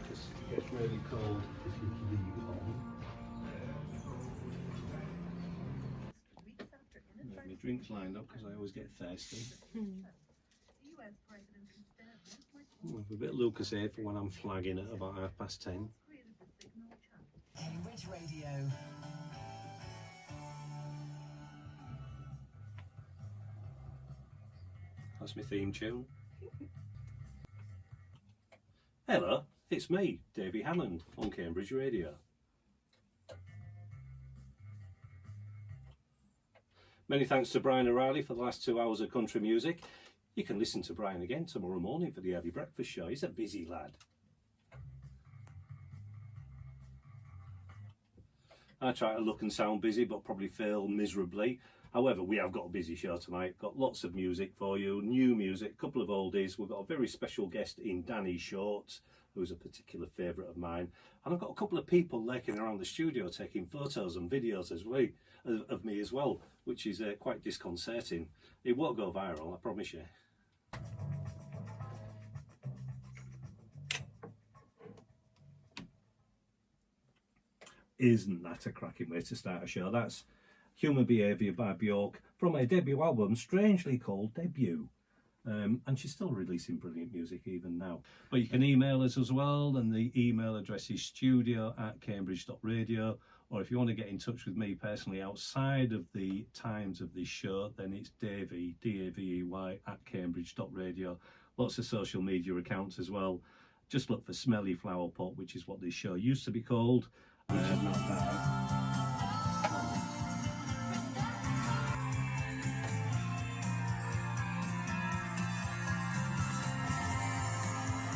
because it gets really cold if you leave it on. Get my drinks lined up because I always get thirsty. With a bit of Lucasade for when I'm flagging at about 10:30. Cambridge Radio. That's my theme tune. Hello, it's me, Davey Hammond, on Cambridge Radio. Many thanks to Brian O'Reilly for the last 2 hours of country music. You can listen to Brian again tomorrow morning for the early breakfast show. He's a busy lad. I try to look and sound busy, but probably fail miserably. However, we have got a busy show tonight. Got lots of music for you, new music, a couple of oldies. We've got a very special guest in Danny Short, who's a particular favourite of mine. And I've got a couple of people lurking around the studio taking photos and videos of me as well, which is quite disconcerting. It won't go viral, I promise you. Isn't that a cracking way to start a show? That's Human Behaviour by Bjork from a debut album, strangely called Debut. And she's still releasing brilliant music even now. But you can email us as well, and the email address is studio@cambridge.radio. Or if you want to get in touch with me personally outside of the times of this show, then it's Davey, D-A-V-E-Y, @cambridge.radio. Lots of social media accounts as well. Just look for Smelly Flower Pot, which is what this show used to be called. Not bad.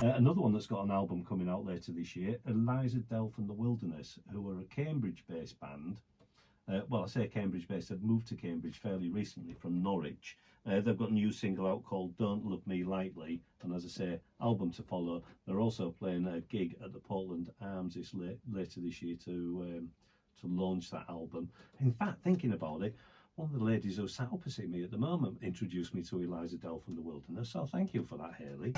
Another one that's got an album coming out later this year, Eliza Delph and the Wilderness, who are a Cambridge-based band. Well, I say Cambridge-based, they've moved to Cambridge fairly recently from Norwich. They've got a new single out called Don't Love Me Lightly, and as I say, album to follow. They're also playing a gig at the Portland Arms later this year to launch that album. In fact, thinking about it, one of the ladies who sat opposite me at the moment introduced me to Eliza Delph and the Wilderness, so thank you for that, Hayley.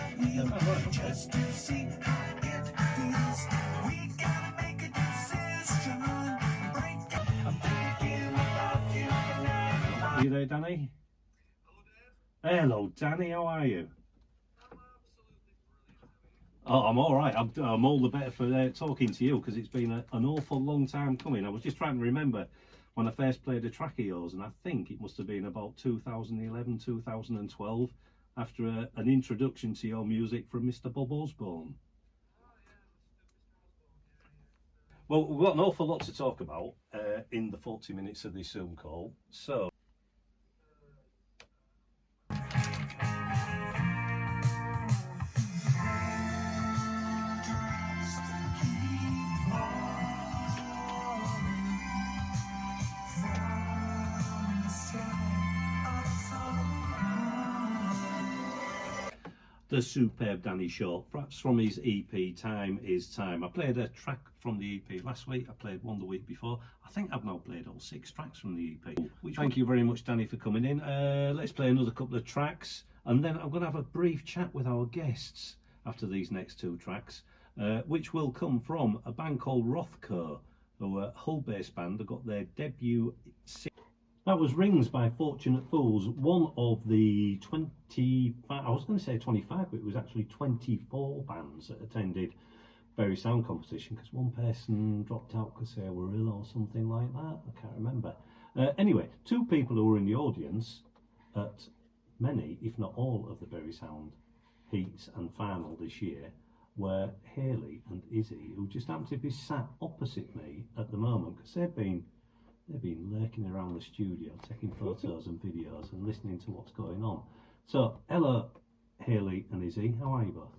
Just to see how it feels, we gotta make a decision. Are you there, Danny? Hello, Danny, how are you? Oh, I'm all right. I'm all the better for talking to you, because it's been an awful long time coming. I was just trying to remember when I first played a track of yours, and I think it must have been about 2011, 2012, after an introduction to your music from Mr. Bob Osborne. Well, we've got an awful lot to talk about in the 40 minutes of this Zoom call, so... The superb Danny Short, perhaps from his EP Time Is Time. I played a track from the EP last week, I played one the week before. I think I've now played all 6 tracks from the EP. Thank you very much, Danny, for coming in. Let's play another couple of tracks, and then I'm going to have a brief chat with our guests after these next 2 tracks, which will come from a band called Rothko, who are a Hull-based band. They got their debut... That was Rings by Fortunate Fools, one of the 25, I was going to say 25, but it was actually 24 bands that attended Berry Sound competition, because one person dropped out because they were ill or something like that. I can't remember. Anyway, 2 people who were in the audience at many, if not all, of the Berry Sound heats and final this year were Hayley and Izzy, who just happened to be sat opposite me at the moment, because they've been lurking around the studio, taking photos and videos and listening to what's going on. So, hello, Hayley and Izzy. How are you both?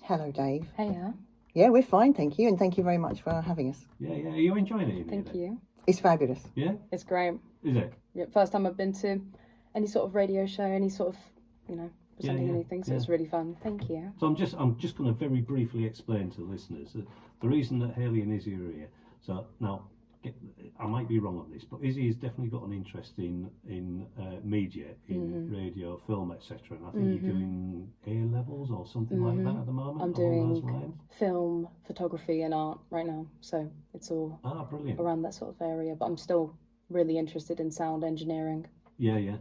Hello, Dave. Hiya. Yeah, we're fine, thank you, and thank you very much for having us. Yeah. Are you enjoying it? Thank you. It's fabulous. Yeah? It's great. Is it? Yeah, first time I've been to any sort of radio show, any sort of, presenting Yeah, anything, so yeah. it's really fun. Thank you. So I'm just going to very briefly explain to the listeners that the reason that Hayley and Izzy are here. So now, I might be wrong on this, but Izzy has definitely got an interest in media, in radio, film, etc. And I think you're doing A levels or something like that at the moment. I'm along those doing lines. film, photography, and art right now, so it's all Brilliant. around that sort of area. But I'm still really interested in sound engineering. Yeah.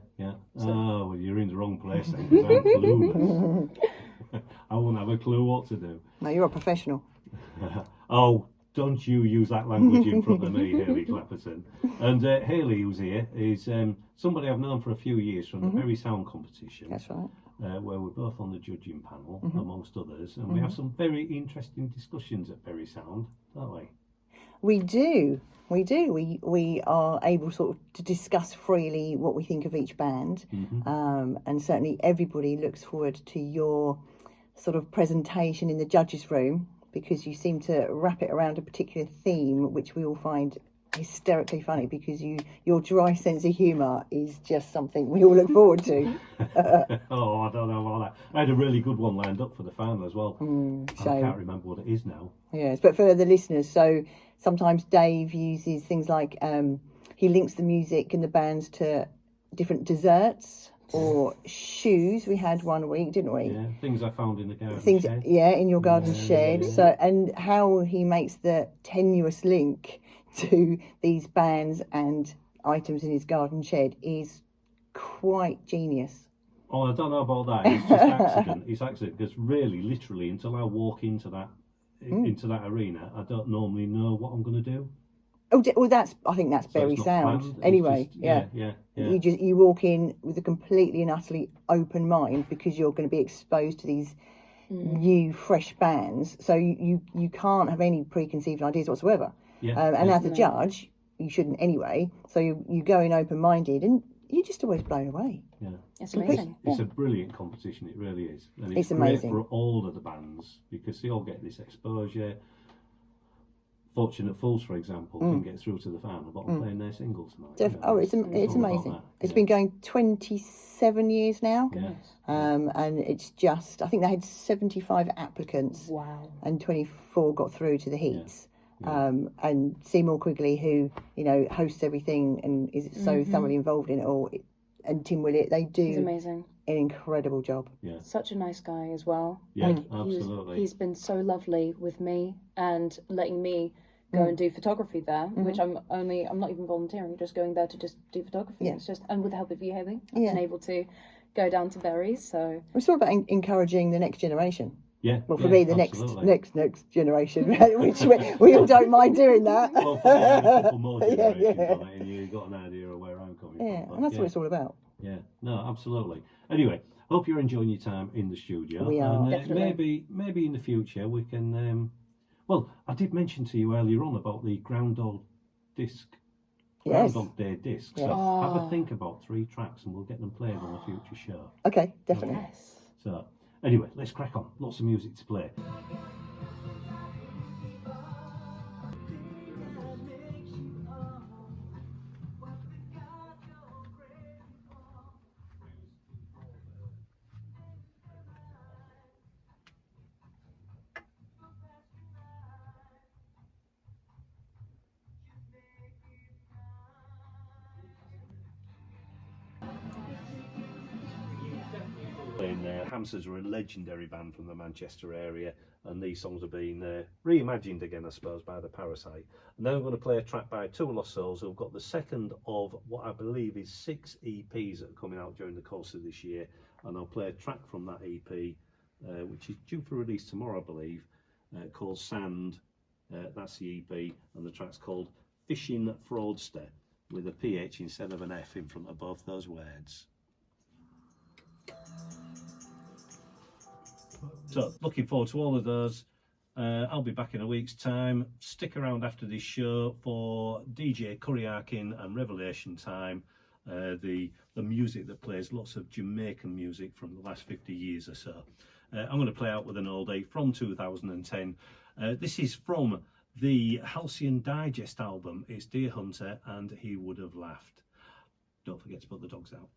Well, you're in the wrong place then, 'cause I'm clueless. I won't have a clue what to do. No, you're a professional. Oh, don't you use that language in front of me, Hayley Clapperton. And Hayley, who's here, is somebody I've known for a few years from the Very Sound competition. That's right. Where we're both on the judging panel, amongst others. And we have some very interesting discussions at Very Sound, don't we? We do. We are able sort of to discuss freely what we think of each band. And certainly everybody looks forward to your sort of presentation in the judges' room, because you seem to wrap it around a particular theme, which we all find hysterically funny, because your dry sense of humour is just something we all look forward to. Oh, I don't know about that. I had a really good one lined up for the final as well. I can't remember what it is now. Yes, but for the listeners, so sometimes Dave uses things like he links the music and the bands to different desserts or shoes. We had one week, didn't we? Yeah, things I found in the garden shed. Yeah, in your garden shed. Yeah. So, and how he makes the tenuous link to these bands and items in his garden shed is quite genius. Oh, I don't know about that. It's just accident. It's accident because really, literally, until I walk into that arena, I don't normally know what I'm going to do. Oh, well, I think that's So very it's not sound. planned, it's Anyway, just- yeah. You walk in with a completely and utterly open mind, because you're going to be exposed to these new, fresh bands. So you can't have any preconceived ideas whatsoever. And as a judge, you shouldn't anyway. So you go in open-minded, and you're just always blown away. Yeah. It's amazing. It's a brilliant competition, it really is. And It's great amazing. for all of the bands, because they all get this exposure. Fortunate Fools, for example, can get through to the final, but I'm playing their single tonight. It's all about amazing. that. It's been going 27 years now. Yeah. And it's just, I think they had 75 applicants. Wow. And 24 got through to the heats. Yeah. And Seymour Quigley, who hosts everything and is so thoroughly involved in it all, and Tim Willett, they do He's amazing. an incredible job. Yeah. Such a nice guy as well. Yeah, Like, absolutely. He's been so lovely with me and letting me go and do photography there, which I'm not even volunteering, just going there to just do photography. Yeah. It's just, and with the help of you, Hayley, I've Yeah. been able to go down to Berries. So It's all about encouraging the next generation. Yeah. Well, for yeah, me, the absolutely. next generation, which we all don't mind doing that. Well, for me, a couple more generations yeah. on it, and you've got an idea of where I'm coming Yeah, from. But and that's what it's all about. Yeah, no, absolutely. Anyway, hope you're enjoying your time in the studio. We are. And, Definitely. maybe in the future we can. Well, I did mention to you earlier on about the Groundhog Yes. Groundhog Day disc. Yes. So have a think about 3 tracks, and we'll get them played on a future show. Okay, definitely. yes. So anyway, let's crack on. Lots of music to play. Hamsters are a legendary band from the Manchester area, and these songs are being reimagined again, I suppose, by the Parasite. And then I'm going to play a track by Two Lost Souls, who've got the second of what I believe is 6 EPs that are coming out during the course of this year. And I'll play a track from that EP, which is due for release tomorrow, I believe, called Sand. That's the EP, and the track's called Fishing Fraudster, with a PH instead of an F in front of both those words. So, looking forward to all of those. I'll be back in a week's time. Stick around after this show for DJ Curryarkin and Revelation Time. The music that plays, lots of Jamaican music from the last 50 years or so. I'm going to play out with an oldie from 2010. This is from the Halcyon Digest album. It's Deer Hunter and He Would Have Laughed. Don't forget to put the dogs out.